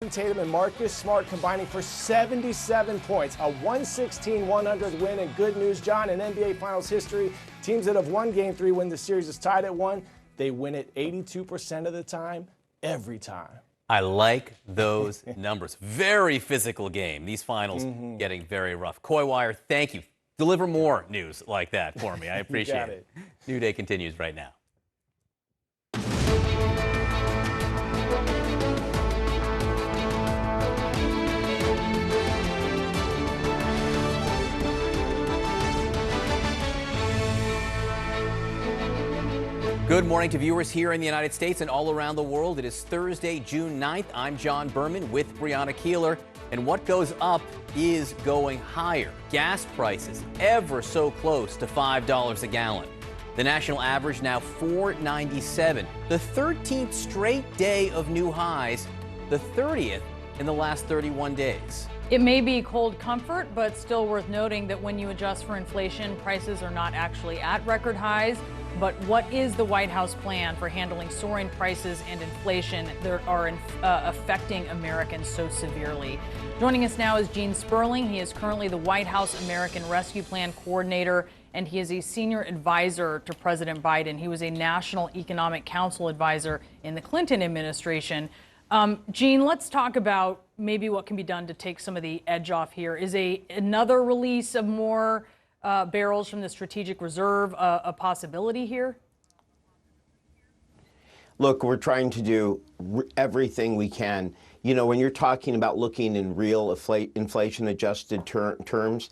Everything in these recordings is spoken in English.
Tatum and Marcus Smart combining for 77 points, a 116-100 win. And good news, John, in NBA Finals history, teams that have won Game 3 when the series is tied at 1, they win it 82% of the time, every time. I like those numbers. Very physical game. These finals getting very rough. Coy Wire, thank you. Deliver more news like that for me. I appreciate it. New Day continues right now. Good morning to viewers here in the United States and all around the world. It is Thursday, June 9th. I'm John Berman with Brianna Keeler. And what goes up is going higher. Gas prices ever so close to $5 a gallon. The national average now $4.97. The 13th straight day of new highs, the 30th in the last 31 days. It may be cold comfort, but still worth noting that when you adjust for inflation, prices are not actually at record highs. But what is the White House plan for handling soaring prices and inflation that are affecting Americans so severely? Joining us now is Gene Sperling. He is currently the White House American Rescue Plan Coordinator, and he is a senior advisor to President Biden. He was a National Economic Council advisor in the Clinton administration. Gene, let's talk about maybe what can be done to take some of the edge off here. Is another release of more barrels from the Strategic Reserve a possibility here? Look, we're trying to do everything we can. You know, when you're talking about looking in real inflation-adjusted terms,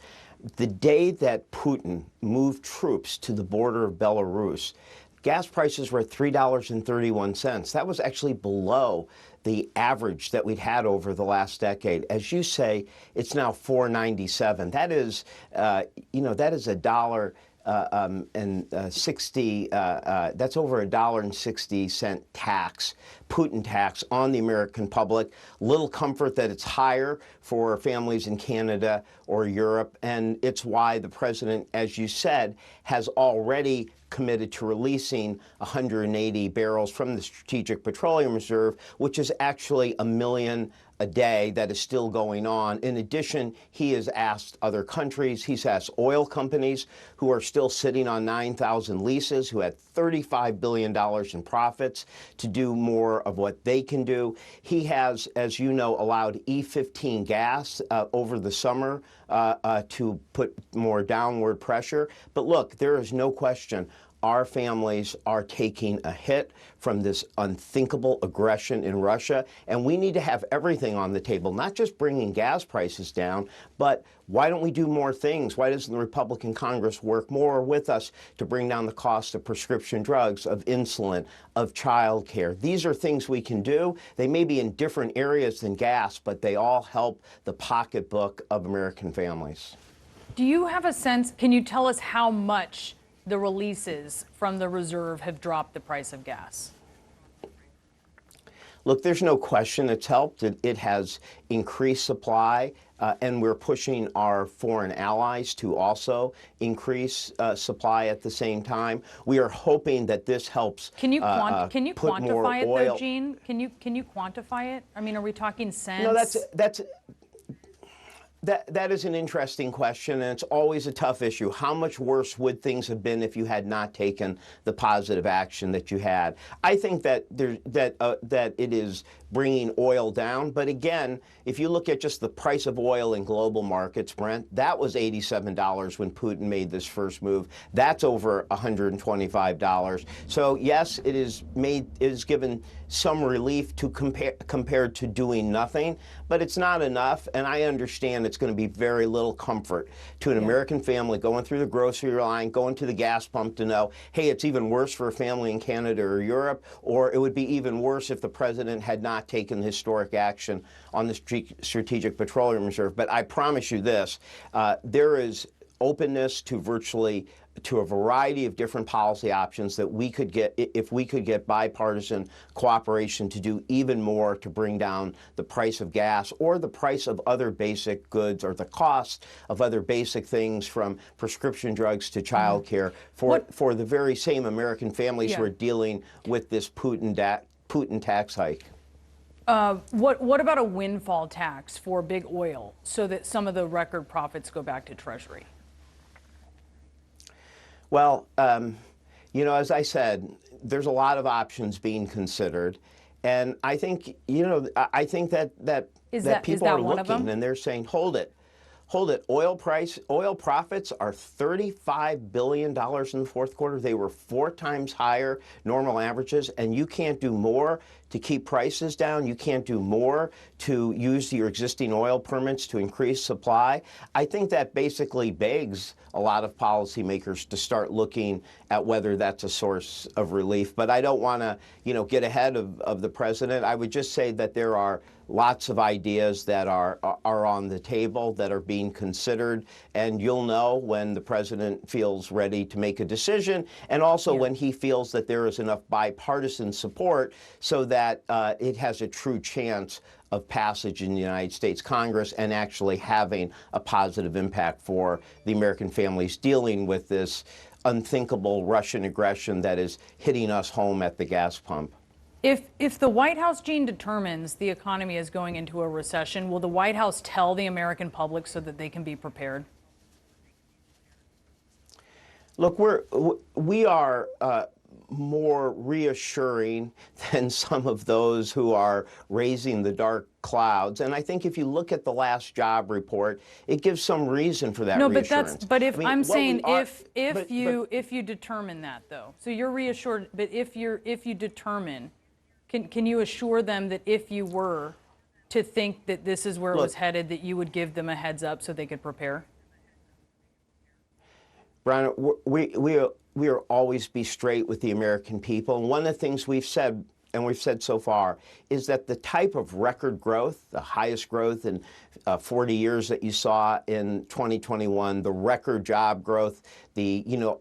the day that Putin moved troops to the border of Belarus, gas prices were at $3.31. That was actually below the average that we'd had over the last decade. As you say, it's now $4.97. That is, that is $1.60. That's over $1.60 tax, Putin tax on the American public. Little comfort that it's higher for families in Canada or Europe, and it's why the president, as you said, has already committed to releasing 180 barrels from the Strategic Petroleum Reserve, which is actually 1 million a day that is still going on. In addition, he has asked other countries, he's asked oil companies who are still sitting on 9,000 leases, who had $35 billion in profits, to do more of what they can do. He has, as you know, allowed E15 gas over the summer to put more downward pressure. But look, there is no question our families are taking a hit from this unthinkable aggression in Russia, and we need to have everything on the table, not just bringing gas prices down, but why don't we do more things? Why doesn't the Republican Congress work more with us to bring down the cost of prescription drugs, of insulin, of child care? These are things we can do. They may be in different areas than gas, but they all help the pocketbook of American families. Do you have a sense, can you tell us how much the releases from the reserve have dropped the price of gas? Look, there's no question it's helped. It has increased supply, and we're pushing our foreign allies to also increase supply at the same time. We are hoping that this helps. Can you quantify it, though, Gene? Can you quantify it? I mean, are we talking cents? No, that is an interesting question, and it's always a tough issue. How much worse would things have been if you had not taken the positive action that you had? I think that it is bringing oil down. But again, if you look at just the price of oil in global markets, Brent, that was $87 when Putin made this first move. That's over $125. So yes, it is given some relief to compared to doing nothing, but it's not enough. And I understand it's going to be very little comfort to an American family going through the grocery line, going to the gas pump to know, hey, it's even worse for a family in Canada or Europe, or it would be even worse if the president had not taken historic action on the Strategic Petroleum Reserve. But I promise you this, there is openness to a variety of different policy options that we could get if we could get bipartisan cooperation to do even more to bring down the price of gas or the price of other basic goods or the cost of other basic things from prescription drugs to child care for the very same American families who are dealing with this Putin tax hike. What about a windfall tax for big oil so that some of the record profits go back to Treasury? Well, you know, as I said, there's a lot of options being considered, and I think, you know, I think that people are looking and they're saying, hold it. Oil profits are $35 billion in the fourth quarter. They were 4 times higher normal averages, and you can't do more to keep prices down. You can't do more to use your existing oil permits to increase supply. I think that basically begs a lot of policymakers to start looking at whether that's a source of relief. But I don't want to, you know, get ahead of the president. I would just say that there are lots of ideas that are on the table, that are being considered, and you'll know when the president feels ready to make a decision, and also when he feels that there is enough bipartisan support so that it has a true chance of passage in the United States Congress and actually having a positive impact for the American families dealing with this unthinkable Russian aggression that is hitting us home at the gas pump. If the White House, Gene, determines the economy is going into a recession, will the White House tell the American public so that they can be prepared? Look, we are more reassuring than some of those who are raising the dark clouds. And I think if you look at the last job report, it gives some reason for that reassurance. But if I'm saying if you determine that, though, so you're reassured, but if you determine, can you assure them that if you were to think that this is where it was headed, that you would give them a heads up so they could prepare? Brian, we are always be straight with the American people. And one of the things we've said, and we've said so far, is that the type of record growth, the highest growth in 40 years that you saw in 2021, the record job growth, the, you know,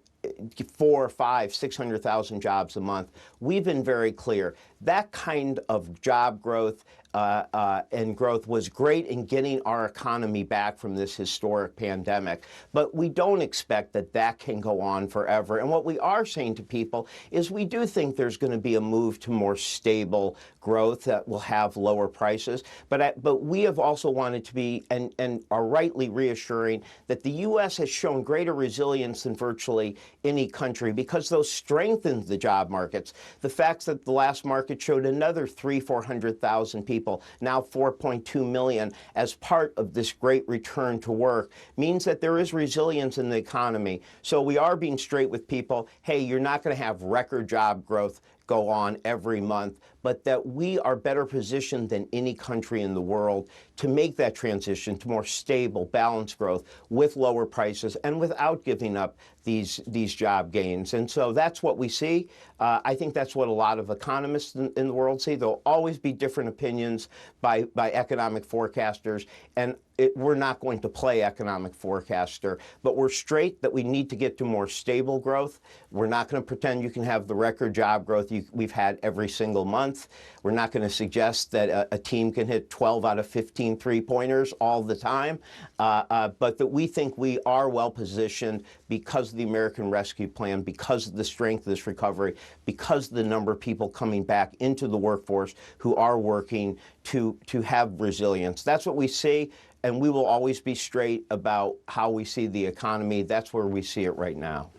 400,000, 500,000, 600,000 jobs a month. We've been very clear. That kind of job growth and growth was great in getting our economy back from this historic pandemic. But we don't expect that that can go on forever. And what we are saying to people is we do think there's going to be a move to more stable growth that will have lower prices. But we have also wanted to be, and are rightly reassuring, that the U.S. has shown greater resilience than virtually any country because those strengthened the job markets. The fact that the last market showed another 400,000 people, now 4.2 million, as part of this great return to work, means that there is resilience in the economy. So we are being straight with people. Hey, you're not going to have record job growth go on every month, but that we are better positioned than any country in the world to make that transition to more stable, balanced growth with lower prices and without giving up these job gains. And so that's what we see. I think that's what a lot of economists in the world see. There'll always be different opinions by economic forecasters, and we're not going to play economic forecaster, but we're straight that we need to get to more stable growth. We're not going to pretend you can have the record job growth we've had every single month. We're not going to suggest that a team can hit 12 out of 15 three-pointers all the time, but that we think we are well positioned because of the American Rescue Plan, because of the strength of this recovery, because of the number of people coming back into the workforce who are working to have resilience. That's what we see. And we will always be straight about how we see the economy. That's where we see it right now.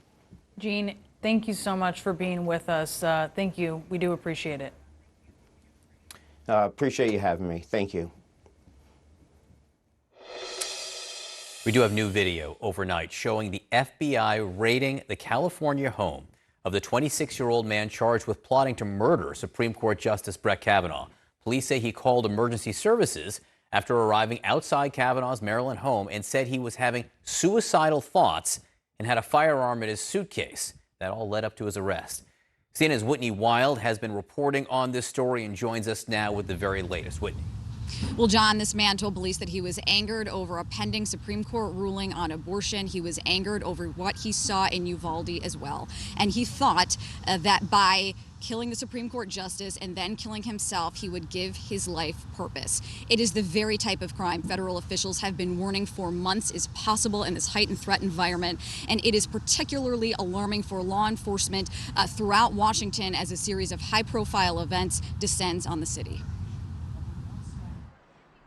Gene, thank you so much for being with us. Thank you. We do appreciate it. Appreciate you having me. Thank you. We do have new video overnight showing the FBI raiding the California home of the 26-year-old man charged with plotting to murder Supreme Court Justice Brett Kavanaugh. Police say he called emergency services after arriving outside Kavanaugh's Maryland home and said he was having suicidal thoughts and had a firearm in his suitcase. That all led up to his arrest. CNN's Whitney Wild has been reporting on this story and joins us now with the very latest. Whitney. Well, John, this man told police that he was angered over a pending Supreme Court ruling on abortion. He was angered over what he saw in Uvalde as well. And he thought that by killing the Supreme Court justice and then killing himself, he would give his life purpose. It is the very type of crime federal officials have been warning for months is possible in this heightened threat environment. And it is particularly alarming for law enforcement throughout Washington as a series of high-profile events descends on the city.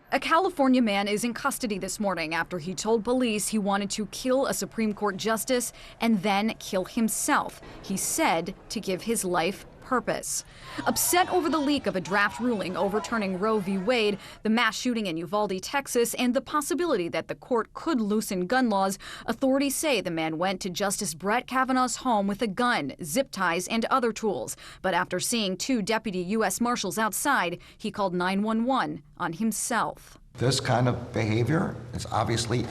A California man is in custody this morning after he told police he wanted to kill a Supreme Court justice and then kill himself. He said to give his life purpose. Upset over the leak of a draft ruling overturning Roe v. Wade, the mass shooting in Uvalde, Texas, and the possibility that the court could loosen gun laws, authorities say the man went to Justice Brett Kavanaugh's home with a gun, zip ties, and other tools. But after seeing 2 deputy U.S. Marshals outside, he called 911 on himself. This kind of behavior is obviously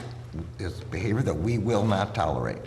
behavior that we will not tolerate.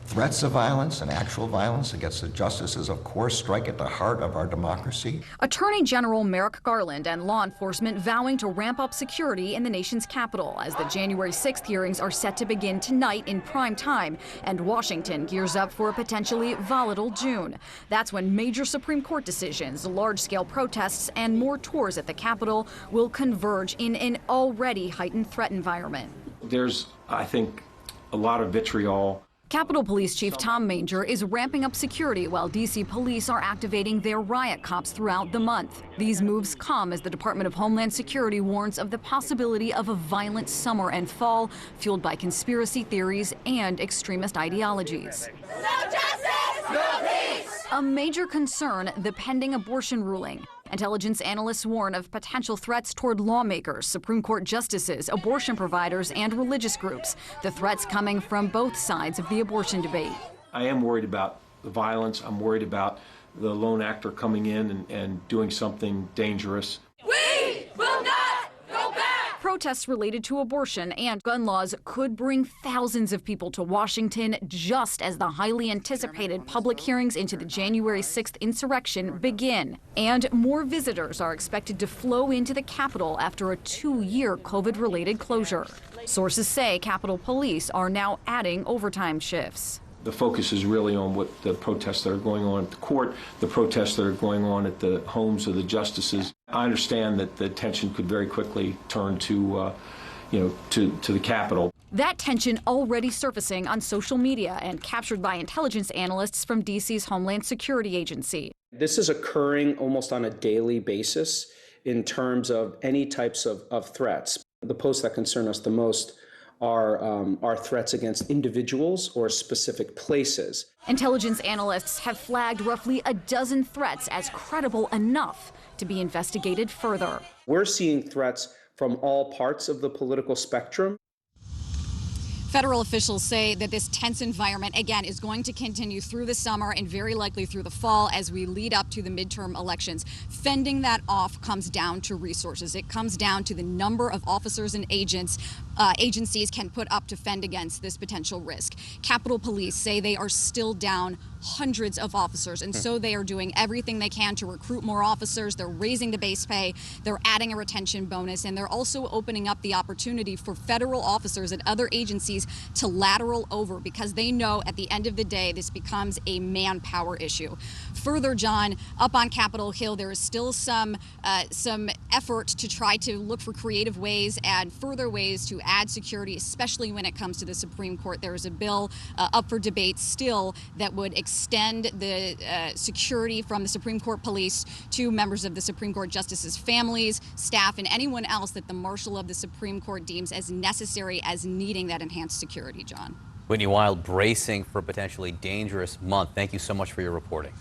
Threats of violence and actual violence against the justices, of course, strike at the heart of our democracy. Attorney General Merrick Garland and law enforcement vowing to ramp up security in the nation's capital as the January 6th hearings are set to begin tonight in prime time, and Washington gears up for a potentially volatile June. That's when major Supreme Court decisions, large-scale protests, and more tours at the Capitol will converge in an already heightened threat environment. There's, I think, a lot of vitriol. Capitol Police Chief Tom Manger is ramping up security while D.C. police are activating their riot cops throughout the month. These moves come as the Department of Homeland Security warns of the possibility of a violent summer and fall fueled by conspiracy theories and extremist ideologies. No justice, no peace! A major concern, the pending abortion ruling. Intelligence analysts warn of potential threats toward lawmakers, Supreme Court justices, abortion providers, and religious groups. The threats coming from both sides of the abortion debate. I am worried about the violence. I'm worried about the lone actor coming in and doing something dangerous. We will not go back! Protests related to abortion and gun laws could bring thousands of people to Washington just as the highly anticipated public hearings into the January 6th insurrection begin. And more visitors are expected to flow into the Capitol after a 2-year COVID-related closure. Sources say Capitol Police are now adding overtime shifts. The focus is really on what the protests that are going on at the court, the protests that are going on at the homes of the justices. I understand that the tension could very quickly turn to the Capitol. That tension already surfacing on social media and captured by intelligence analysts from D.C.'s Homeland Security Agency. This is occurring almost on a daily basis in terms of any types of threats. The posts that concern us the most are threats against individuals or specific places. Intelligence analysts have flagged roughly a dozen threats as credible enough to be investigated further. We're seeing threats from all parts of the political spectrum. Federal officials say that this tense environment, again, is going to continue through the summer and very likely through the fall as we lead up to the midterm elections. Fending that off comes down to resources. It comes down to the number of officers and agencies can put up to fend against this potential risk. Capitol Police say they are still down hundreds of officers, and so they are doing everything they can to recruit more officers. They're raising the base pay, they're adding a retention bonus, and they're also opening up the opportunity for federal officers and other agencies to lateral over because they know at the end of the day this becomes a manpower issue. Further, John, up on Capitol Hill, there is still some effort to try to look for creative ways and further ways to add security, especially when it comes to the Supreme Court. There is a bill up for debate still that would extend the security from the Supreme Court police to members of the Supreme Court justices' families, staff, and anyone else that the marshal of the Supreme Court deems as necessary as needing that enhanced security, John. Whitney Wild bracing for a potentially dangerous month. Thank you so much for your reporting.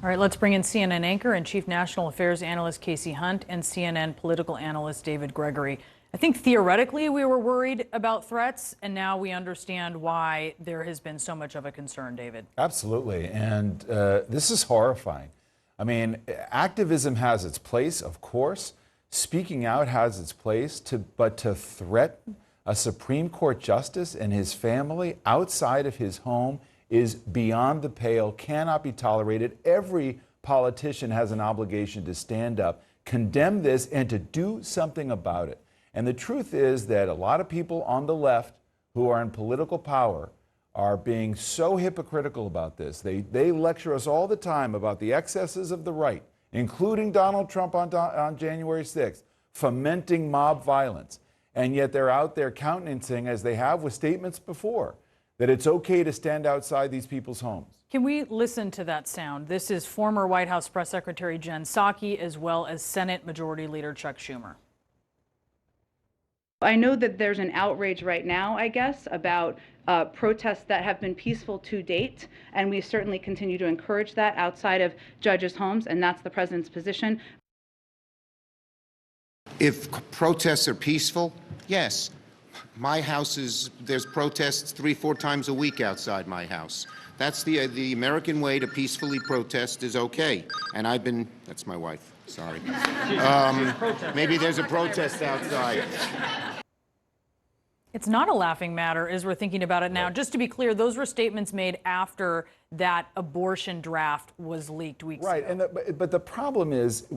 All right, let's bring in CNN anchor and Chief National Affairs Analyst Casey Hunt and CNN political analyst David Gregory. I think theoretically we were worried about threats, and now we understand why there has been so much of a concern, David. Absolutely, and this is horrifying. I mean, activism has its place, of course. Speaking out has its place, but to threaten a Supreme Court justice and his family outside of his home is beyond the pale, cannot be tolerated. Every politician has an obligation to stand up, condemn this, and to do something about it. And the truth is that a lot of people on the left who are in political power are being so hypocritical about this. They lecture us all the time about the excesses of the right, including Donald Trump on January 6th, fomenting mob violence. And yet they're out there countenancing, as they have with statements before, that it's okay to stand outside these people's homes. Can we listen to that sound? This is former White House Press Secretary Jen Psaki as well as Senate Majority Leader Chuck Schumer. I know that there's an outrage right now, I guess, about protests that have been peaceful to date, and we certainly continue to encourage that outside of judges' homes, and that's the president's position. If protests are peaceful, yes. My house there's protests 3-4 times a week outside my house. That's the American way to peacefully protest is okay. And that's my wife, sorry. Maybe there's a protest outside. It's not a laughing matter as we're thinking about it now. Just to be clear, those were statements made after that abortion draft was leaked weeks ago. Right, but the problem is,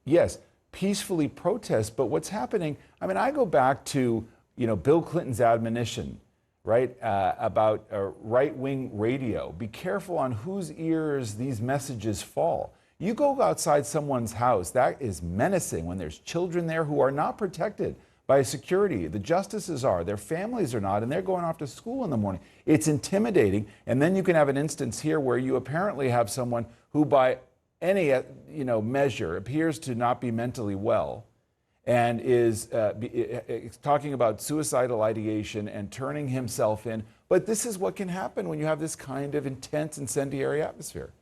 yes, peacefully protest, but what's happening, I mean, I go back to, Bill Clinton's admonition, right, about right-wing radio. Be careful on whose ears these messages fall. You go outside someone's house, that is menacing when there's children there who are not protected by security. The justices are, their families are not, and they're going off to school in the morning. It's intimidating, and then you can have an instance here where you apparently have someone who by any measure appears to not be mentally well and is talking about suicidal ideation and turning himself in. But this is what can happen when you have this kind of intense incendiary atmosphere.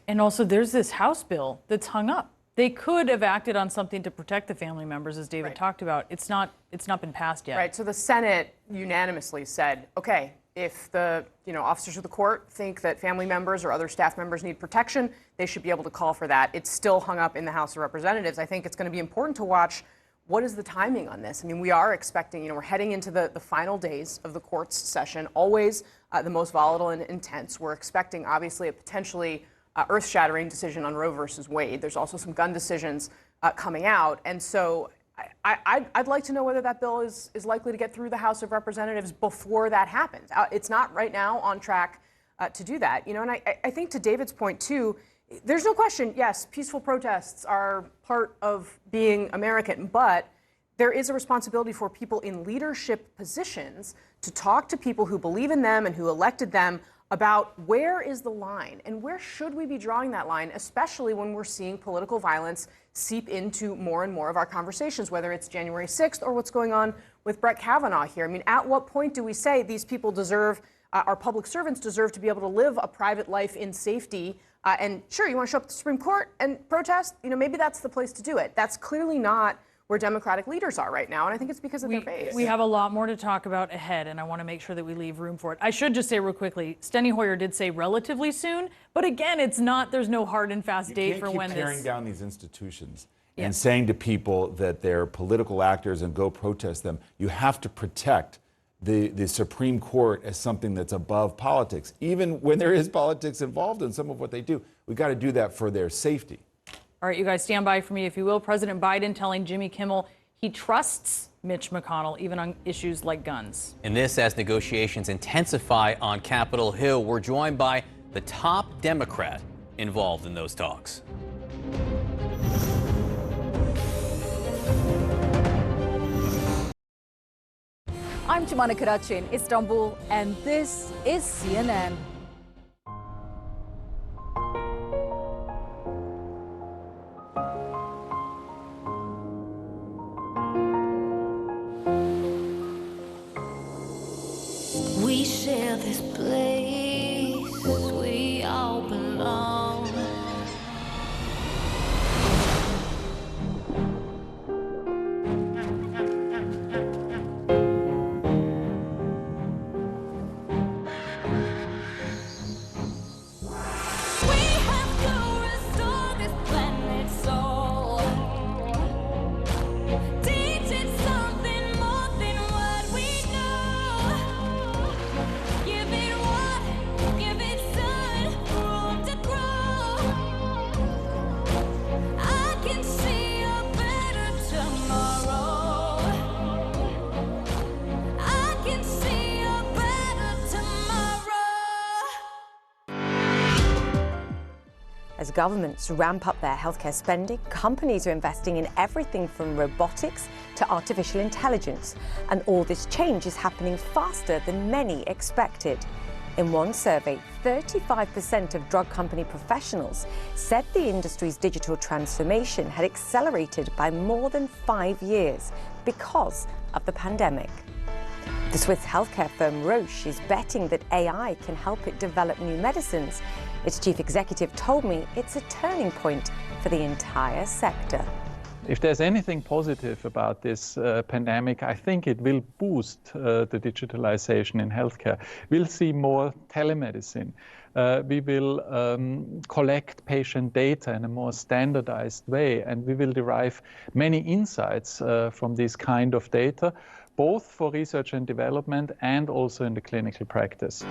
And also there's this House bill that's hung up. They could have acted on something to protect the family members, as David talked about. It's not been passed yet. Right, so the Senate unanimously said, okay, if the officers of the court think that family members or other staff members need protection, they should be able to call for that. It's still hung up in the House of Representatives. I think it's going to be important to watch what is the timing on this. I mean, we are expecting, we're heading into the final days of the court's session, always the most volatile and intense. We're expecting, obviously, a potentially earth-shattering decision on Roe versus Wade. There's also some gun decisions coming out. And so I'd like to know whether that bill is likely to get through the House of Representatives before that happens. It's not right now on track to do that. And I think to David's point, too, there's no question, yes, peaceful protests are part of being American, but there is a responsibility for people in leadership positions to talk to people who believe in them and who elected them about where is the line and where should we be drawing that line, especially when we're seeing political violence seep into more and more of our conversations, whether it's January 6th or what's going on with Brett Kavanaugh here. I mean, at what point do we say these people deserve, our public servants deserve to be able to live a private life in safety? And sure, you want to show up at the Supreme Court and protest? Maybe that's the place to do it. That's clearly not where Democratic leaders are right now, and I think it's because of their base. We have a lot more to talk about ahead, and I want to make sure that we leave room for it. I should just say real quickly, Steny Hoyer did say relatively soon, but again, there's no hard and fast date for when this... You can't keep tearing down these institutions and saying to people that they're political actors and go protest them. You have to protect the Supreme Court as something that's above politics, even when there is politics involved in some of what they do. We've got to do that for their safety. All right, you guys stand by for me, if you will. President Biden telling Jimmy Kimmel he trusts Mitch McConnell, even on issues like guns. And this as negotiations intensify on Capitol Hill. We're joined by the top Democrat involved in those talks. I'm Tumana Karachi in Istanbul, and this is CNN. We share this place, we all belong. As governments ramp up their healthcare spending, companies are investing in everything from robotics to artificial intelligence. And all this change is happening faster than many expected. In one survey, 35% of drug company professionals said the industry's digital transformation had accelerated by more than 5 years because of the pandemic. The Swiss healthcare firm Roche is betting that AI can help it develop new medicines. Its chief executive told me it's a turning point for the entire sector. If there's anything positive about this pandemic, I think it will boost the digitalization in healthcare. We'll see more telemedicine. We will collect patient data in a more standardized way, and we will derive many insights from this kind of data, both for research and development and also in the clinical practice.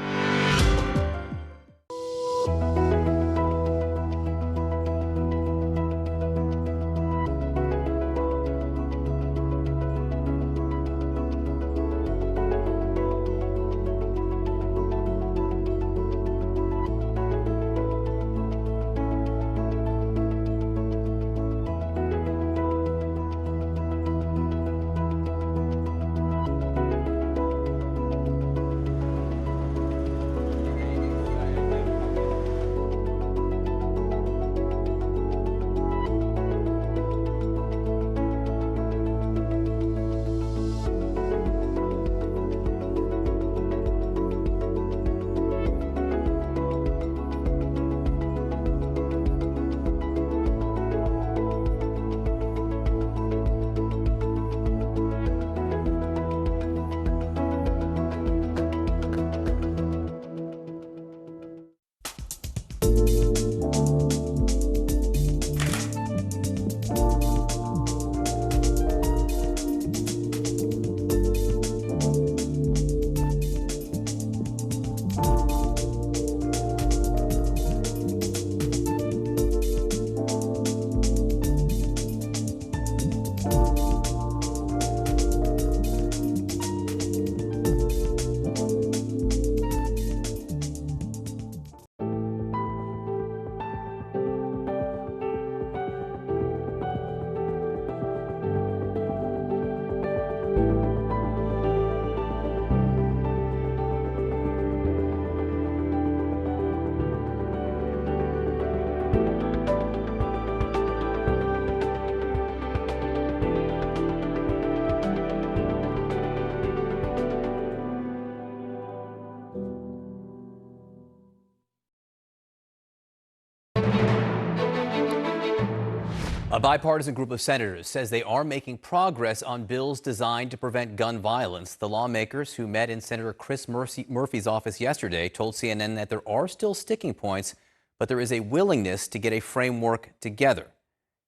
A bipartisan group of senators says they are making progress on bills designed to prevent gun violence. The lawmakers who met in Senator Chris Murphy's office yesterday told CNN that there are still sticking points, but there is a willingness to get a framework together.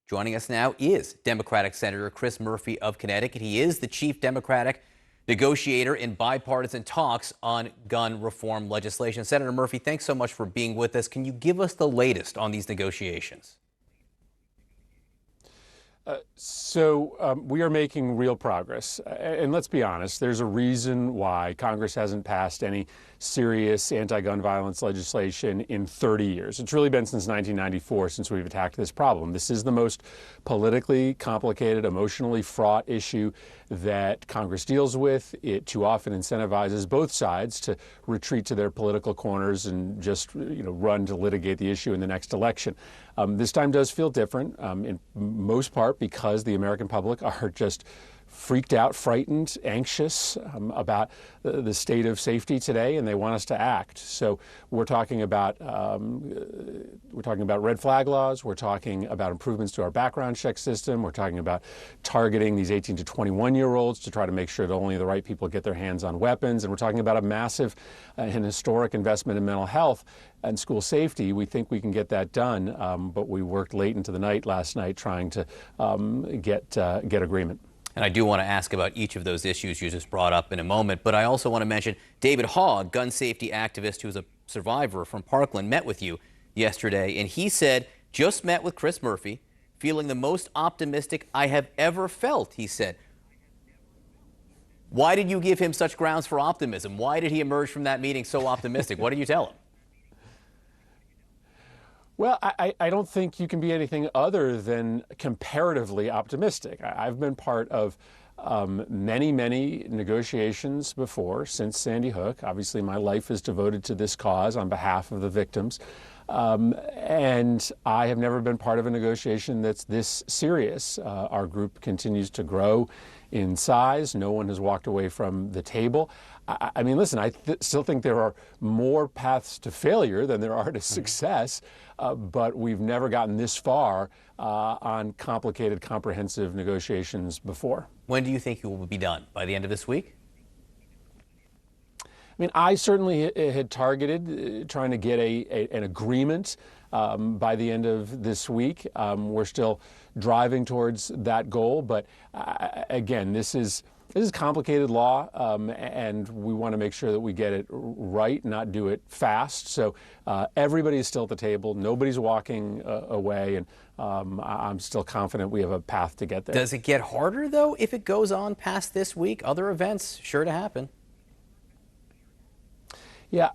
Joining us now is Democratic Senator Chris Murphy of Connecticut. He is the chief Democratic negotiator in bipartisan talks on gun reform legislation. Senator Murphy, thanks so much for being with us. Can you give us the latest on these negotiations? We are making real progress. And let's be honest, there's a reason why Congress hasn't passed any serious anti-gun violence legislation in 30 years. It's really been since 1994 since we've attacked this problem. This is the most politically complicated, emotionally fraught issue that Congress deals with. It too often incentivizes both sides to retreat to their political corners and just run to litigate the issue in the next election. This time does feel different, in most part because the American public are just freaked out, frightened, anxious about the state of safety today, and they want us to act. So we're talking about red flag laws. We're talking about improvements to our background check system. We're talking about targeting these 18 to 21-year-olds to try to make sure that only the right people get their hands on weapons. And we're talking about a massive and historic investment in mental health and school safety. We think we can get that done, but we worked late into the night last night trying to get agreement. And I do want to ask about each of those issues you just brought up in a moment, but I also want to mention David Hogg, gun safety activist who's a survivor from Parkland, met with you yesterday, and he said, just met with Chris Murphy, feeling the most optimistic I have ever felt, he said. Why did you give him such grounds for optimism? Why did he emerge from that meeting so optimistic? What did you tell him? Well, I don't think you can be anything other than comparatively optimistic. I've been part of many negotiations before since Sandy Hook. Obviously, my life is devoted to this cause on behalf of the victims. And I have never been part of a negotiation that's this serious. Our group continues to grow in size. No one has walked away from the table. I mean, listen, I still think there are more paths to failure than there are to success, but we've never gotten this far on complicated, comprehensive negotiations before. When do you think you will be done? By the end of this week? I mean, I certainly had targeted trying to get an agreement by the end of this week. We're still driving towards that goal, but again, this is complicated law, and we want to make sure that we get it right, not do it fast. So everybody is still at the table. Nobody's walking away, and I'm still confident we have a path to get there. Does it get harder, though, if it goes on past this week? Other events sure to happen. Yeah,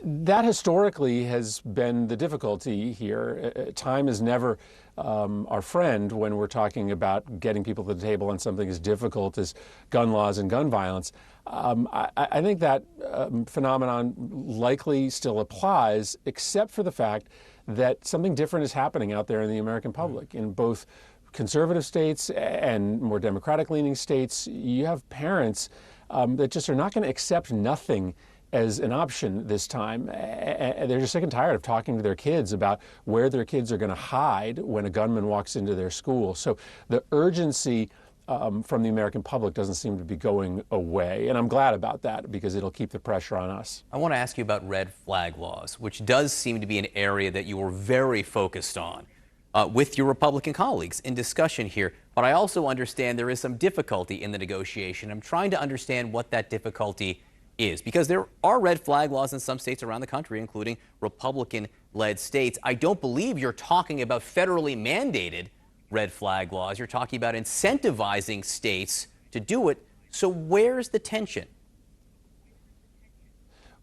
that historically has been the difficulty here. Time is never our friend when we're talking about getting people to the table on something as difficult as gun laws and gun violence. I think that phenomenon likely still applies, except for the fact that something different is happening out there in the American public. In both conservative states and more democratic-leaning states, you have parents that just are not going to accept nothing as an option this time. They're just sick and tired of talking to their kids about where their kids are going to hide when a gunman walks into their school. So the urgency from the American public doesn't seem to be going away. And I'm glad about that because it'll keep the pressure on us. I want to ask you about red flag laws, which does seem to be an area that you were very focused on with your Republican colleagues in discussion here. But I also understand there is some difficulty in the negotiation. I'm trying to understand what that difficulty is, because there are red flag laws in some states around the country, including Republican-led states. I don't believe you're talking about federally mandated red flag laws. You're talking about incentivizing states to do it. So where's the tension?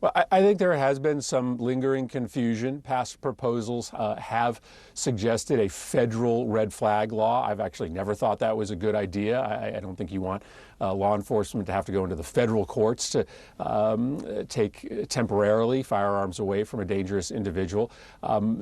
Well, I think there has been some lingering confusion. Past proposals have suggested a federal red flag law. I've actually never thought that was a good idea. I don't think you want law enforcement to have to go into the federal courts to take temporarily firearms away from a dangerous individual.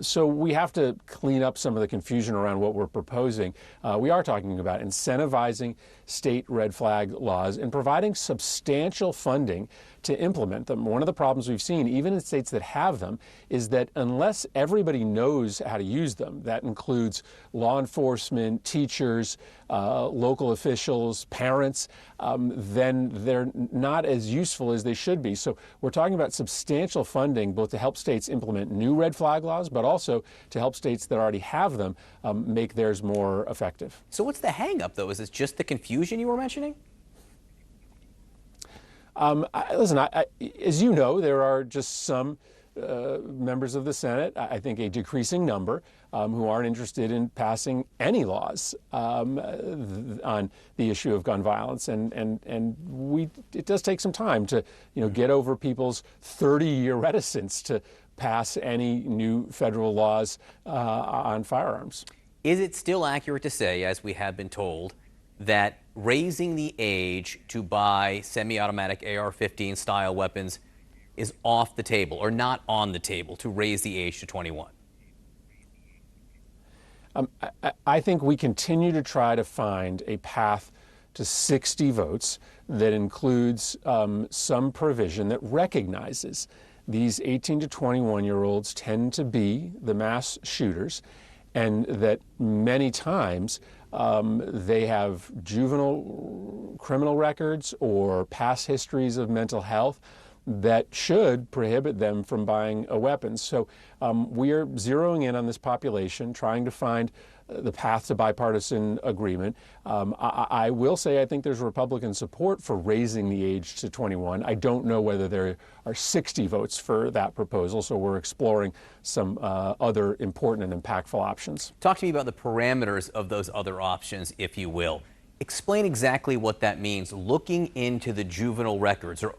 So we have to clean up some of the confusion around what we're proposing. We are talking about incentivizing state red flag laws and providing substantial funding to implement them. One of the problems we've seen, even in states that have them, is that unless everybody knows how to use them, that includes law enforcement, teachers, local officials, parents, then they're not as useful as they should be. So we're talking about substantial funding both to help states implement new red flag laws, but also to help states that already have them make theirs more effective. So what's the hang up, though? Is it just the confusion you were mentioning? Listen, as you know, there are just some members of the Senate, I think a decreasing number, who aren't interested in passing any laws on the issue of gun violence, and it does take some time to get over people's 30-year reticence to pass any new federal laws on firearms. Is it still accurate to say, as we have been told, that raising the age to buy semi-automatic AR-15 style weapons is off the table or not on the table to raise the age to 21? I think we continue to try to find a path to 60 votes that includes some provision that recognizes these 18 to 21-year-olds tend to be the mass shooters, and that many times they have juvenile criminal records or past histories of mental health that should prohibit them from buying a weapon. So we are zeroing in on this population, trying to find the path to bipartisan agreement. I will say I think there's Republican support for raising the age to 21. I don't know whether there are 60 votes for that proposal, so we're exploring some other important and impactful options. Talk to me about the parameters of those other options, if you will. Explain exactly what that means, looking into the juvenile records or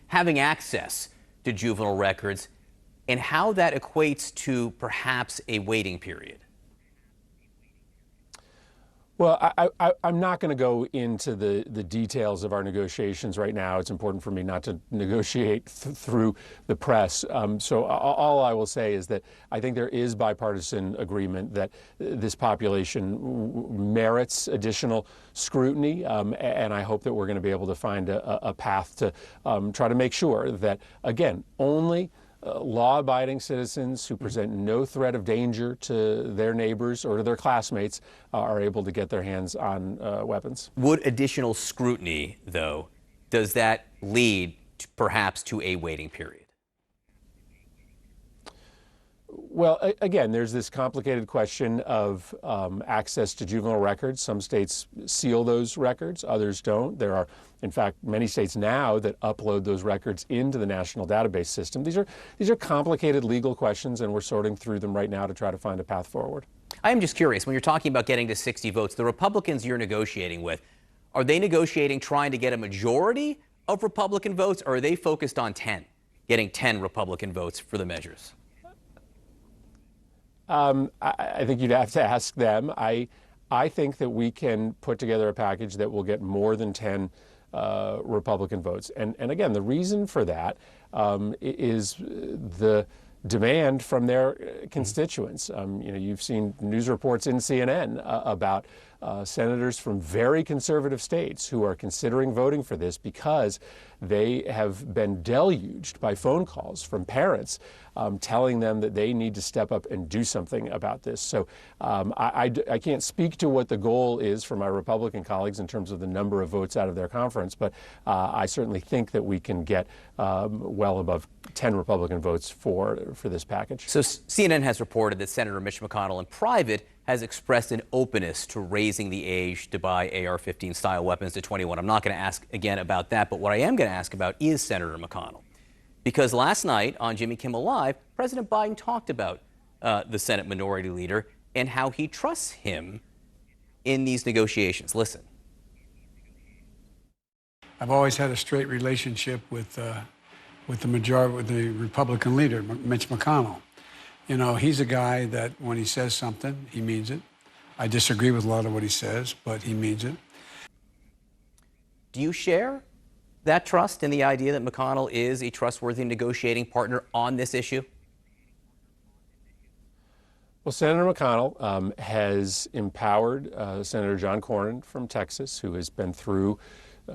having access to juvenile records, and how that equates to perhaps a waiting period. Well, I'm not going to go into the details of our negotiations right now. It's important for me not to negotiate through the press. So all I will say is that I think there is bipartisan agreement that this population merits additional scrutiny, and I hope that we're going to be able to find a path to try to make sure that, again, only law-abiding citizens who present no threat of danger to their neighbors or to their classmates are able to get their hands on weapons. Would additional scrutiny, though, does that lead perhaps to a waiting period? Well, again, there's this complicated question of access to juvenile records. Some states seal those records, others don't. There are, in fact, many states now that upload those records into the national database system. These are complicated legal questions, and we're sorting through them right now to try to find a path forward. I am just curious, when you're talking about getting to 60 votes, the Republicans you're negotiating with, are they negotiating trying to get a majority of Republican votes, or are they focused on 10, getting 10 Republican votes for the measures? I think you'd have to ask them. I think that we can put together a package that will get more than 10 Republican votes. And again, the reason for that is the demand from their constituents. You've seen news reports in CNN about senators from very conservative states who are considering voting for this because they have been deluged by phone calls from parents telling them that they need to step up and do something about this. So I can't speak to what the goal is for my Republican colleagues in terms of the number of votes out of their conference, but I certainly think that we can get well above 10 Republican votes for this package. So CNN has reported that Senator Mitch McConnell in private has expressed an openness to raising the age to buy AR-15 style weapons to 21. I'm not going to ask again about that, but what I am going to ask about is Senator McConnell. Because last night on Jimmy Kimmel Live, President Biden talked about the Senate Minority Leader and how he trusts him in these negotiations. Listen. I've always had a straight relationship with the Republican leader, Mitch McConnell. You know, he's a guy that when he says something, he means it. I disagree with a lot of what he says, but he means it. Do you share that trust in the idea that McConnell is a trustworthy negotiating partner on this issue? Well, Senator McConnell has empowered Senator John Cornyn from Texas, who has been through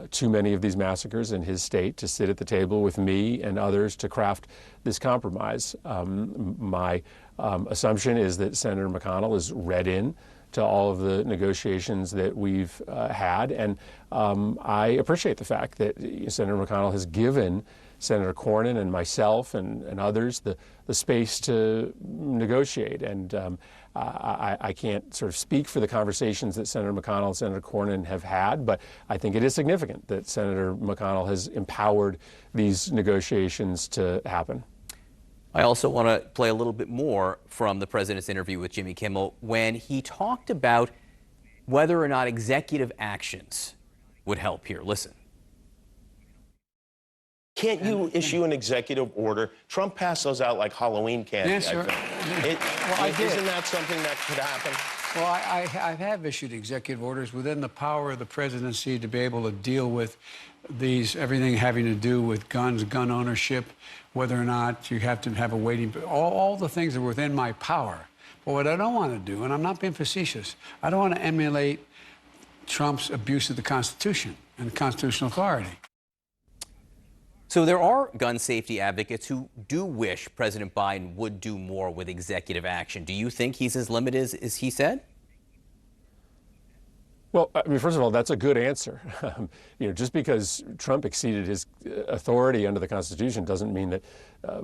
too many of these massacres in his state, to sit at the table with me and others to craft this compromise. My assumption is that Senator McConnell is read in to all of the negotiations that we've had, and I appreciate the fact that Senator McConnell has given Senator Cornyn and myself and others the space to negotiate. And I can't sort of speak for the conversations that Senator McConnell and Senator Cornyn have had, but I think it is significant that Senator McConnell has empowered these negotiations to happen. I also want to play a little bit more from the president's interview with Jimmy Kimmel when he talked about whether or not executive actions would help here. Listen. Can't you issue an executive order? Trump passed those out like Halloween candy. Yes, sir. Isn't that something that could happen? Well, I have issued executive orders within the power of the presidency to be able to deal with these, everything having to do with guns, gun ownership, whether or not you have to have a waiting, all the things that are within my power. But what I don't want to do, and I'm not being facetious, I don't want to emulate Trump's abuse of the Constitution and constitutional authority. So there are gun safety advocates who do wish President Biden would do more with executive action. Do you think he's as limited as he said? Well, I mean, first of all, that's a good answer. Just because Trump exceeded his authority under the Constitution doesn't mean that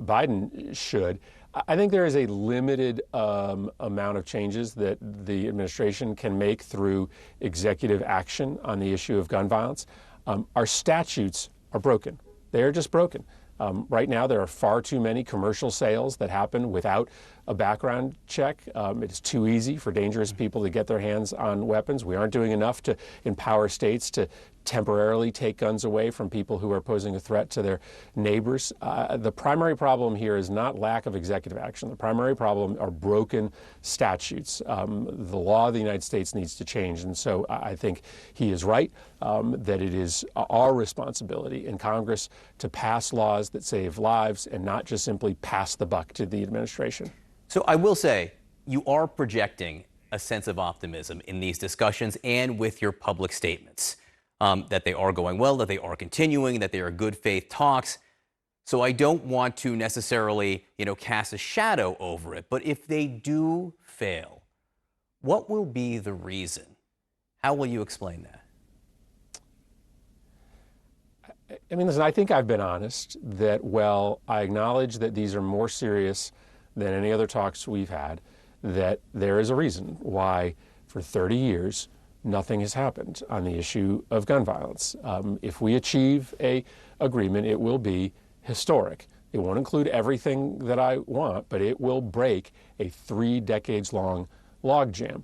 Biden should. I think there is a limited amount of changes that the administration can make through executive action on the issue of gun violence. Our statutes are broken. They are just broken. Right now, there are far too many commercial sales that happen without a background check. It's too easy for dangerous people to get their hands on weapons. We aren't doing enough to empower states to temporarily take guns away from people who are posing a threat to their neighbors. The primary problem here is not lack of executive action. The primary problem are broken statutes. The law of the United States needs to change. And so I think he is right that it is our responsibility in Congress to pass laws that save lives and not just simply pass the buck to the administration. So I will say, you are projecting a sense of optimism in these discussions and with your public statements, that they are going well, that they are continuing, that they are good faith talks. So I don't want to necessarily, cast a shadow over it. But if they do fail, what will be the reason? How will you explain that? I mean, listen, I think I've been honest that, well, I acknowledge that these are more serious than any other talks we've had, that there is a reason why for 30 years nothing has happened on the issue of gun violence. If we achieve an agreement, it will be historic. It won't include everything that I want, but it will break a 3 decades long logjam.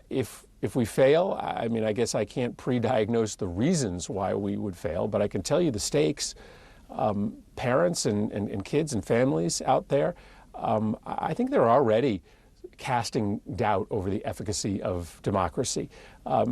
If we fail, I mean, I guess I can't pre-diagnose the reasons why we would fail, but I can tell you the stakes. Parents and kids and families out there, I think they're already casting doubt over the efficacy of democracy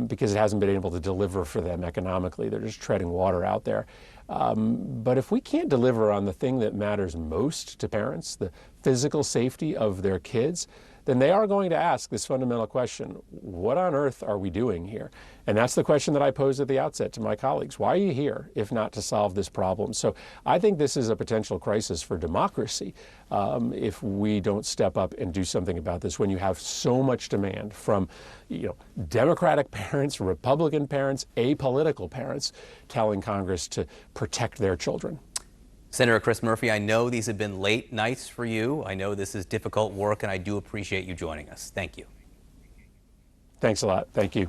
because it hasn't been able to deliver for them economically. They're just treading water out there. But if we can't deliver on the thing that matters most to parents, the physical safety of their kids, then they are going to ask this fundamental question: what on earth are we doing here? And that's the question that I posed at the outset to my colleagues. Why are you here if not to solve this problem? So I think this is a potential crisis for democracy if we don't step up and do something about this, when you have so much demand from Democratic parents, Republican parents, apolitical parents telling Congress to protect their children. Senator Chris Murphy, I know these have been late nights for you. I know this is difficult work, and I do appreciate you joining us. Thank you. Thanks a lot. Thank you.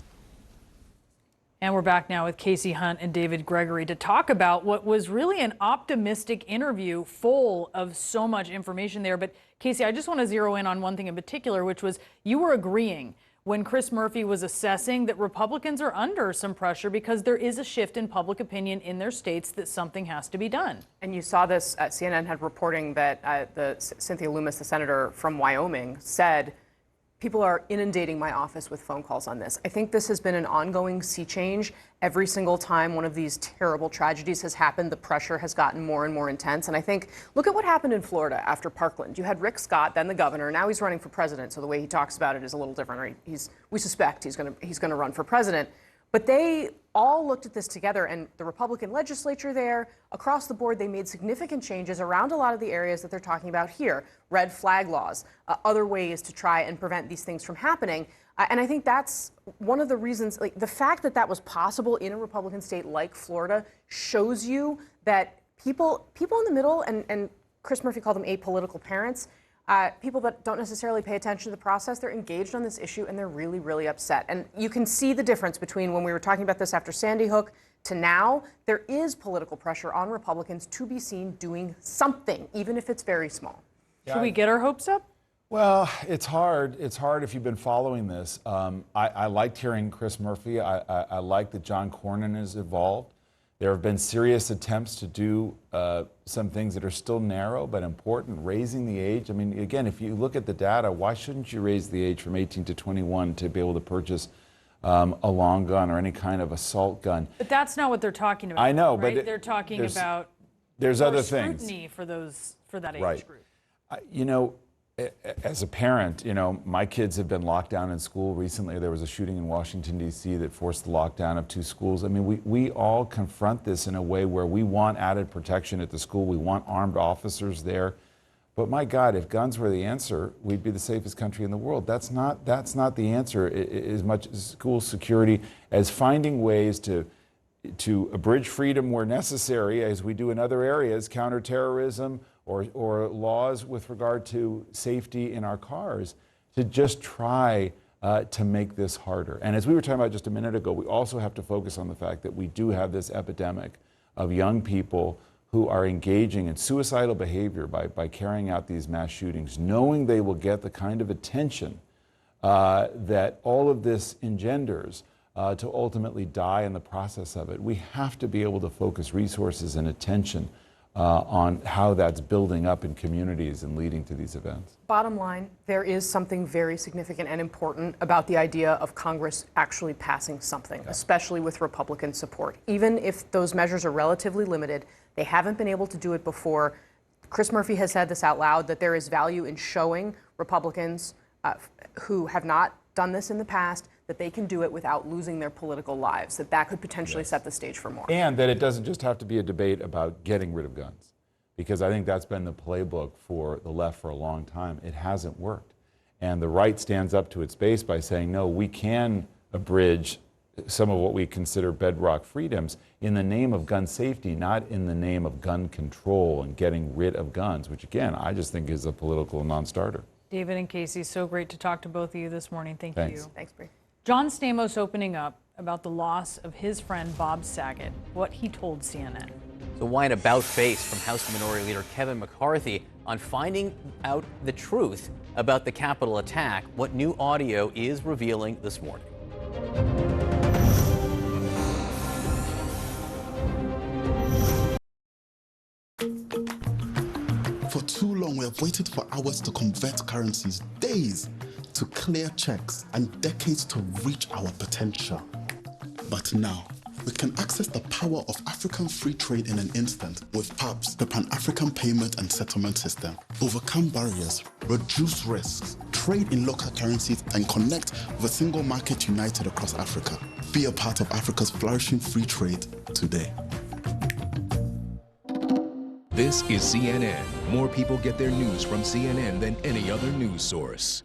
And we're back now with Casey Hunt and David Gregory to talk about what was really an optimistic interview full of so much information there. But Casey, I just want to zero in on one thing in particular, which was you were agreeing when Chris Murphy was assessing that Republicans are under some pressure because there is a shift in public opinion in their states that something has to be done. And you saw this, CNN had reporting that Cynthia Lummis, the senator from Wyoming, said, people are inundating my office with phone calls on this. I think this has been an ongoing sea change. Every single time one of these terrible tragedies has happened, the pressure has gotten more and more intense. And I think, look at what happened in Florida after Parkland. You had Rick Scott, then the governor. Now he's running for president, so the way he talks about it is a little different. We suspect he's going to run for president. But they all looked at this together, and the Republican legislature there, across the board, they made significant changes around a lot of the areas that they're talking about here. Red flag laws, other ways to try and prevent these things from happening. And I think that's one of the reasons, like the fact that that was possible in a Republican state like Florida shows you that people in the middle, and Chris Murphy called them apolitical parents, people that don't necessarily pay attention to the process, they're engaged on this issue and they're really, really upset. And you can see the difference between when we were talking about this after Sandy Hook to now. There is political pressure on Republicans to be seen doing something, even if it's very small. Should we get our hopes up? Well, it's hard. It's hard if you've been following this. I liked hearing Chris Murphy. I like that John Cornyn is involved. There have been serious attempts to do some things that are still narrow but important, raising the age. I mean, again, if you look at the data, why shouldn't you raise the age from 18 to 21 to be able to purchase a long gun or any kind of assault gun? But that's not what they're talking about. I know, right? but they're talking about there's more other things. Scrutiny for that age right. group. As a parent, my kids have been locked down in school recently. There was a shooting in Washington, D.C. that forced the lockdown of 2 schools. I mean, we all confront this in a way where we want added protection at the school. We want armed officers there. But my God, if guns were the answer, we'd be the safest country in the world. That's not the answer as much as school security as finding ways to abridge freedom where necessary, as we do in other areas, counterterrorism, or laws with regard to safety in our cars, to just try to make this harder. And as we were talking about just a minute ago, we also have to focus on the fact that we do have this epidemic of young people who are engaging in suicidal behavior by carrying out these mass shootings, knowing they will get the kind of attention that all of this engenders. to ultimately die in the process of it. We have to be able to focus resources and attention on how that's building up in communities and leading to these events. Bottom line, there is something very significant and important about the idea of Congress actually passing something, especially with Republican support. Even if those measures are relatively limited, they haven't been able to do it before. Chris Murphy has said this out loud, that there is value in showing Republicans who have not done this in the past that they can do it without losing their political lives, that could potentially set the stage for more. And that it doesn't just have to be a debate about getting rid of guns, because I think that's been the playbook for the left for a long time. It hasn't worked. And the right stands up to its base by saying, no, we can abridge some of what we consider bedrock freedoms in the name of gun safety, not in the name of gun control and getting rid of guns, which again, I just think is a political non-starter. David and Casey, so great to talk to both of you this morning. Thank Thanks. you. Thanks, Bree. John Stamos opening up about the loss of his friend Bob Saget, what he told CNN. So why an about-face from House Minority Leader Kevin McCarthy on finding out the truth about the Capitol attack, what new audio is revealing this morning. For too long, we have waited for hours to convert currencies, days to clear checks, and decades to reach our potential. But now, we can access the power of African free trade in an instant with PAPS, the Pan-African Payment and Settlement System. Overcome barriers, reduce risks, trade in local currencies, and connect with a single market united across Africa. Be a part of Africa's flourishing free trade today. This is CNN. More people get their news from CNN than any other news source.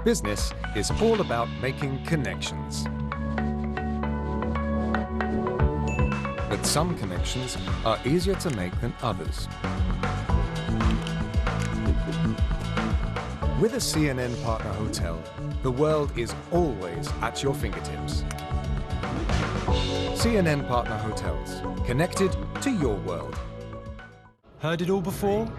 Business is all about making connections. But some connections are easier to make than others. With a CNN partner hotel, the world is always at your fingertips. CNN partner hotels, connected to your world. Heard it all before?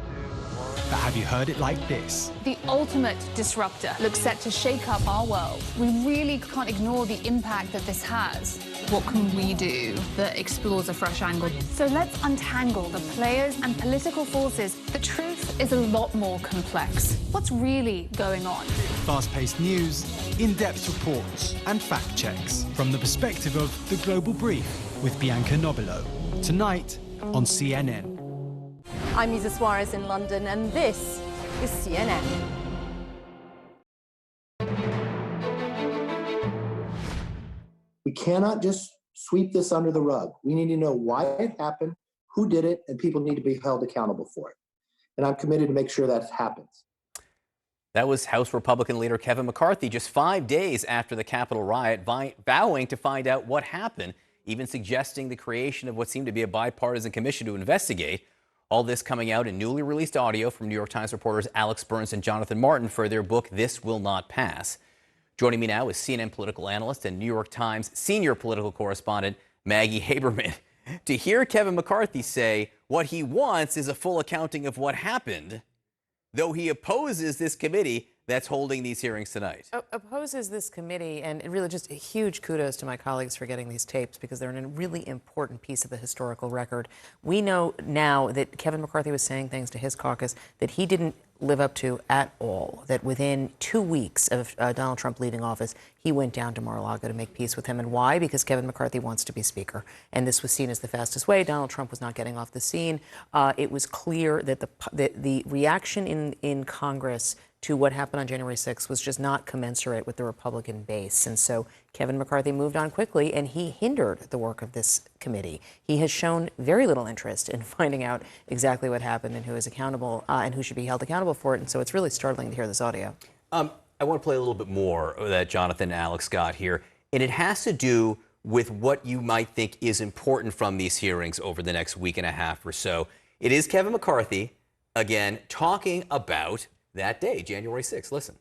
But have you heard it like this? The ultimate disruptor looks set to shake up our world. We really can't ignore the impact that this has. What can we do that explores a fresh angle? So let's untangle the players and political forces. The truth is a lot more complex. What's really going on? Fast-paced news, in-depth reports, and fact checks from the perspective of The Global Brief with Bianca Nobilo. Tonight on CNN. I'm Isa Suarez in London, and this is CNN. We cannot just sweep this under the rug. We need to know why it happened, who did it, and people need to be held accountable for it. And I'm committed to make sure that happens. That was House Republican leader Kevin McCarthy just 5 days after the Capitol riot, vowing to find out what happened, even suggesting the creation of what seemed to be a bipartisan commission to investigate. All this coming out in newly released audio from New York Times reporters Alex Burns and Jonathan Martin for their book, This Will Not Pass. Joining me now is CNN political analyst and New York Times senior political correspondent Maggie Haberman. To hear Kevin McCarthy say what he wants is a full accounting of what happened, though he opposes this committee that's holding these hearings tonight. Opposes this committee, and really just a huge kudos to my colleagues for getting these tapes because they're a really important piece of the historical record. We know now that Kevin McCarthy was saying things to his caucus that he didn't live up to at all, that within 2 weeks of Donald Trump leaving office, he went down to Mar-a-Lago to make peace with him. And why? Because Kevin McCarthy wants to be speaker. And this was seen as the fastest way. Donald Trump was not getting off the scene. It was clear that the reaction in Congress to what happened on January 6th was just not commensurate with the Republican base. And so Kevin McCarthy moved on quickly, and he hindered the work of this committee. He has shown very little interest in finding out exactly what happened and who is accountable and who should be held accountable for it. And so it's really startling to hear this audio. I want to play a little bit more that Jonathan and Alex got here, and it has to do with what you might think is important from these hearings over the next week and a half or so. It is Kevin McCarthy, again, talking about that day, January 6th. Listen.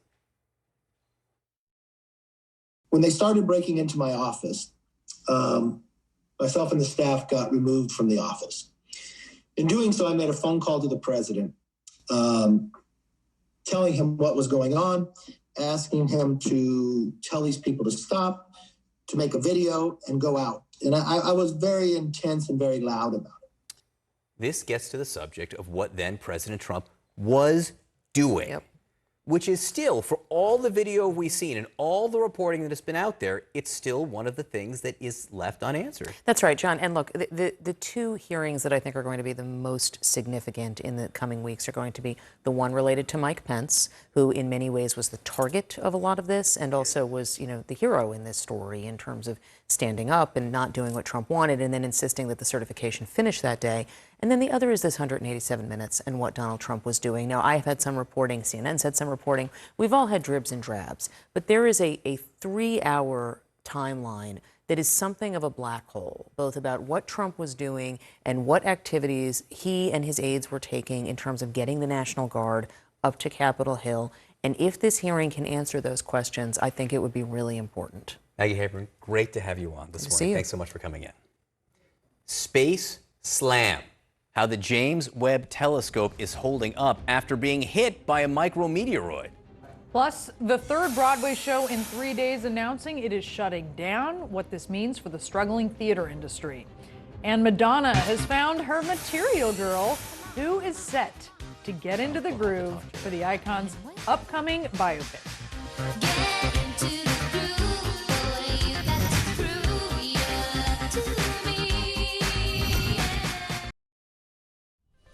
When they started breaking into my office, myself and the staff got removed from the office. In doing so, I made a phone call to the president, telling him what was going on, asking him to tell these people to stop, to make a video and go out. And I was very intense and very loud about it. This gets to the subject of what then President Trump was doing, which is still, for all the video we've seen and all the reporting that has been out there, it's still one of the things that is left unanswered. That's right, John. And look, the two hearings that I think are going to be the most significant in the coming weeks are going to be the one related to Mike Pence, who in many ways was the target of a lot of this and also was, the hero in this story in terms of standing up and not doing what Trump wanted and then insisting that the certification finish that day. And then the other is this 187 minutes and what Donald Trump was doing. Now, I have had some reporting, CNN's had some reporting. We've all had dribs and drabs. But there is a 3-hour timeline that is something of a black hole, both about what Trump was doing and what activities he and his aides were taking in terms of getting the National Guard up to Capitol Hill. And if this hearing can answer those questions, I think it would be really important. Maggie Haberman, great to have you on this Good to morning. see you. Thanks so much for coming in. Space Slam, how the James Webb Telescope is holding up after being hit by a micrometeoroid. Plus, the third Broadway show in 3 days announcing it is shutting down, what this means for the struggling theater industry. And Madonna has found her material girl, who is set to get into the groove for the icon's upcoming biopic.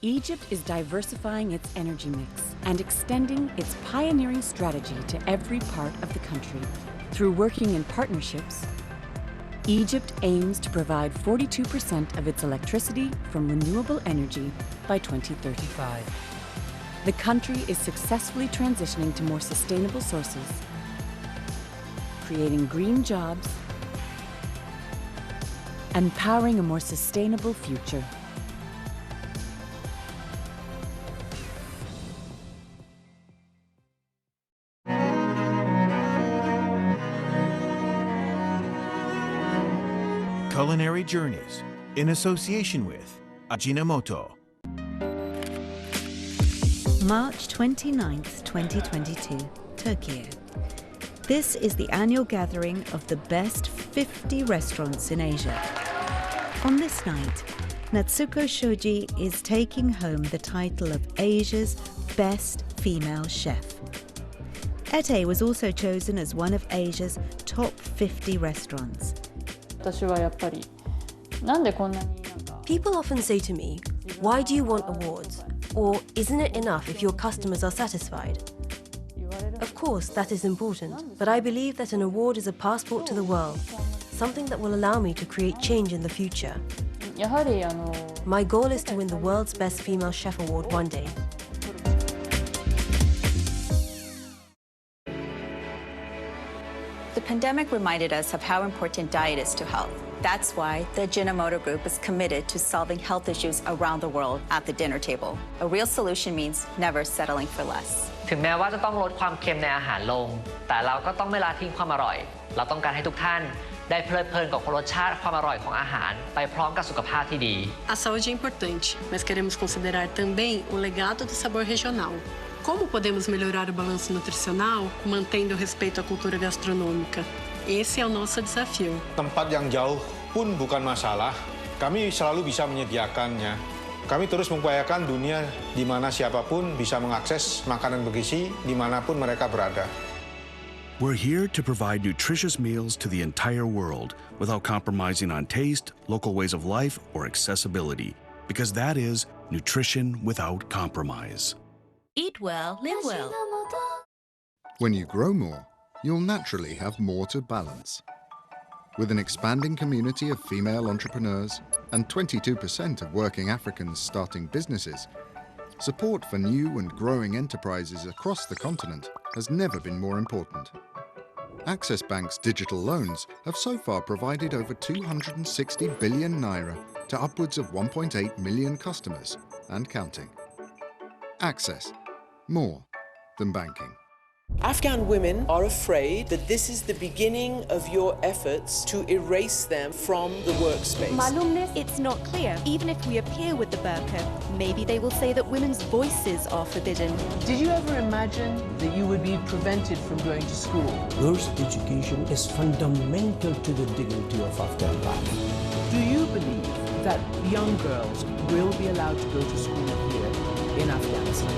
Egypt is diversifying its energy mix and extending its pioneering strategy to every part of the country. Through working in partnerships, Egypt aims to provide 42% of its electricity from renewable energy by 2035. The country is successfully transitioning to more sustainable sources, creating green jobs, and powering a more sustainable future. Culinary Journeys, in association with Ajinomoto. March 29th, 2022, Turkey. This is the annual gathering of the best 50 restaurants in Asia. On this night, Natsuko Shoji is taking home the title of Asia's best female chef. Ete was also chosen as one of Asia's top 50 restaurants. People often say to me, why do you want awards? Or isn't it enough if your customers are satisfied? Of course, that is important, but I believe that an award is a passport to the world, something that will allow me to create change in the future. My goal is to win the world's best female chef award one day. The pandemic reminded us of how important diet is to health. That's why the Ajinomoto Group is committed to solving health issues around the world at the dinner table. A real solution means never settling for less. ถึงแม้ว่าจะต้องลดความเค็มในอาหารลงแต่เราก็ต้องไม่ละทิ้งความอร่อยเราต้องการให้ทุกท่านได้เพลิดเพลินกับรสชาติความอร่อยของอาหารไปพร้อมกับสุขภาพที่ดี A saúde é importante, mas queremos considerar também o legado do sabor regional. Como podemos melhorar o balanço nutricional, mantendo o respeito à cultura gastronômica? Esse é o nosso desafio. Tempat yang jauh pun bukan masalah. Kami selalu bisa menyediakannya. Kami terus mengupayakan dunia di mana siapapun bisa mengakses makanan bergizi dimanapun mereka berada. We're here to provide nutritious meals to the entire world without compromising on taste, local ways of life, or accessibility, because that is nutrition without compromise. Eat well, live well. When you grow more, you'll naturally have more to balance. With an expanding community of female entrepreneurs and 22% of working Africans starting businesses, support for new and growing enterprises across the continent has never been more important. Access Bank's digital loans have so far provided over 260 billion naira to upwards of 1.8 million customers and counting. Access, more than banking. Afghan women are afraid that this is the beginning of your efforts to erase them from the workspace. Malumness, it's not clear. Even if we appear with the burqa, maybe they will say that women's voices are forbidden. Did you ever imagine that you would be prevented from going to school? Girls' education is fundamental to the dignity of Afghan life. Do you believe that young girls will be allowed to go to school here in Afghanistan?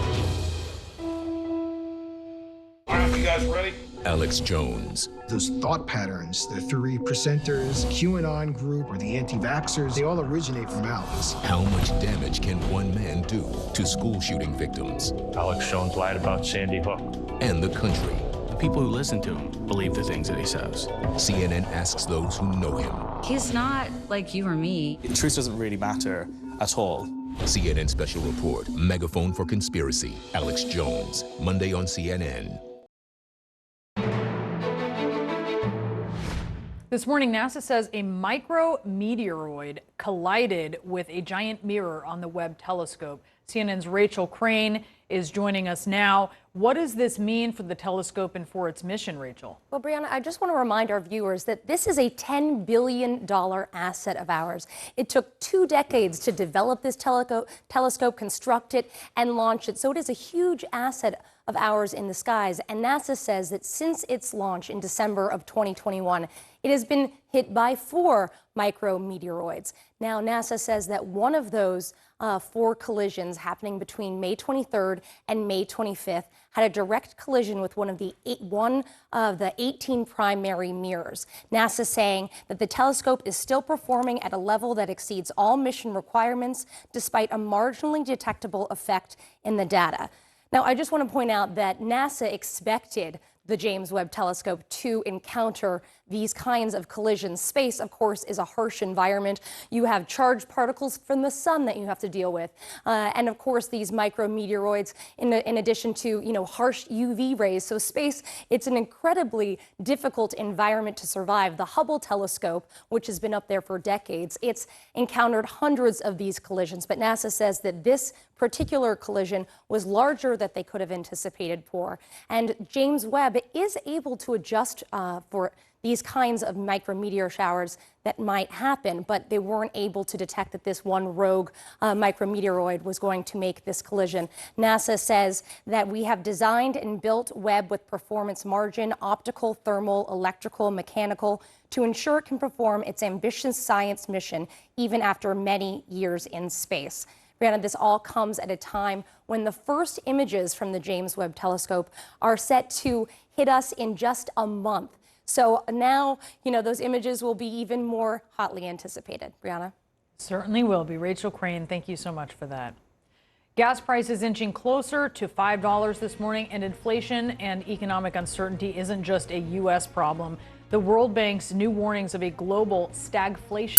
You guys ready? Alex Jones. Those thought patterns, the three presenters, QAnon group, or the anti-vaxxers, they all originate from Alex. How much damage can one man do to school shooting victims? Alex Jones lied about Sandy Hook. And the country. The people who listen to him believe the things that he says. CNN asks those who know him. He's not like you or me. Truth doesn't really matter at all. CNN Special Report, Megaphone for Conspiracy. Alex Jones, Monday on CNN. This morning, NASA says a micrometeoroid collided with a giant mirror on the Webb telescope. CNN's Rachel Crane is joining us now. What does this mean for the telescope and for its mission, Rachel? Well, Brianna, I just want to remind our viewers that this is a $10 billion asset of ours. It took 2 decades to develop this telescope, construct it, and launch it. So it is a huge asset of ours in the skies. And NASA says that since its launch in December of 2021, it has been hit by 4 micrometeoroids. Now, NASA says that one of those 4 collisions happening between May 23rd and May 25th had a direct collision with one of the 18 primary mirrors. NASA saying that the telescope is still performing at a level that exceeds all mission requirements, despite a marginally detectable effect in the data. Now, I just want to point out that NASA expected the James Webb Telescope to encounter these kinds of collisions. Space, of course, is a harsh environment. You have charged particles from the sun that you have to deal with. And of course, these micrometeoroids, in addition to, harsh UV rays. So space, it's an incredibly difficult environment to survive. The Hubble telescope, which has been up there for decades, it's encountered hundreds of these collisions. But NASA says that this particular collision was larger than they could have anticipated for. And James Webb is able to adjust these kinds of micrometeor showers that might happen, but they weren't able to detect that this one rogue micrometeoroid was going to make this collision. NASA says that we have designed and built Webb with performance margin, optical, thermal, electrical, mechanical, to ensure it can perform its ambitious science mission even after many years in space. Brianna, this all comes at a time when the first images from the James Webb Telescope are set to hit us in just a month. So now, those images will be even more hotly anticipated. Brianna? Certainly will be. Rachel Crane, thank you so much for that. Gas prices inching closer to $5 this morning, and inflation and economic uncertainty isn't just a U.S. problem. The World Bank's new warnings of a global stagflation